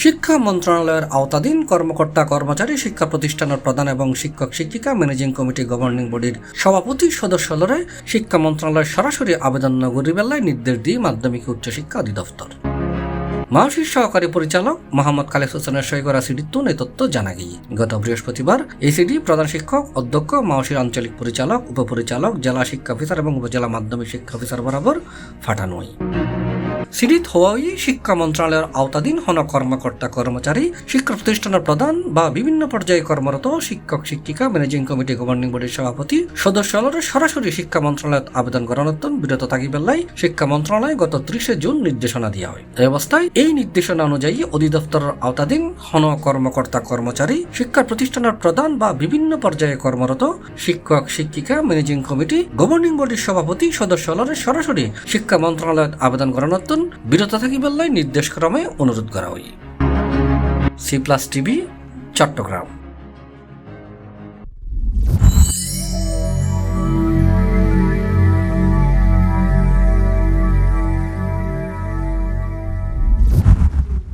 শিক্ষা মন্ত্রণালয়ের আওতাধীন কর্মকর্তা কর্মচারী শিক্ষা প্রতিষ্ঠানের প্রধান এবং শিক্ষক শিক্ষিকা ম্যানেজিং কমিটি গভর্নিং বডির সভাপতি সদস্যলরে শিক্ষা মন্ত্রণালয়ের সরাসরি আবেদন নগরী বেলায় নির্দেশ দিয়ে মাধ্যমিক উচ্চশিক্ষা অধিদপ্তর। মাওসির সহকারী পরিচালক মোহাম্মদ খালেদ হোসেনের সই করা সিডিতে এই তথ্য জানা গিয়ে গত বৃহস্পতিবার এই সিডি প্রধান শিক্ষক অধ্যক্ষ মাওসির আঞ্চলিক পরিচালক উপপরিচালক জেলা শিক্ষা অফিসার এবং উপজেলা মাধ্যমিক শিক্ষা অফিসার বরাবর ফাটানো হয়। সিডিত হওয়াই শিক্ষা মন্ত্রণালয়ের আওতাধীন হন কর্মকর্তা কর্মচারী শিক্ষা প্রতিষ্ঠানের প্রধান বা বিভিন্ন পর্যায়ে কর্মরত শিক্ষক শিক্ষিকা ম্যানেজিং কমিটি গভর্নিং বডির সভাপতি সদস্যলরে সরাসরি শিক্ষা মন্ত্রণালয়ত আবেদন করানোর বিরত থাকিবেলাই শিক্ষা মন্ত্রণালয় গত 30 জুন নির্দেশনা দেওয়া হয়। এই অবস্থায় এই নির্দেশনা অনুযায়ী অধিদপ্তরের আওতাধীন হন কর্মকর্তা কর্মচারী শিক্ষা প্রতিষ্ঠানের প্রধান বা বিভিন্ন পর্যায়ে কর্মরত শিক্ষক শিক্ষিকা ম্যানেজিং কমিটি গভর্নিং বডির সভাপতি সদস্যলরে সরাসরি শিক্ষা মন্ত্রণালয়ত আবেদন করানোর বিরত থাকিবেলাই নির্দেশক্রমে অনুরোধ করা হয়। C+ TV, Chittagong.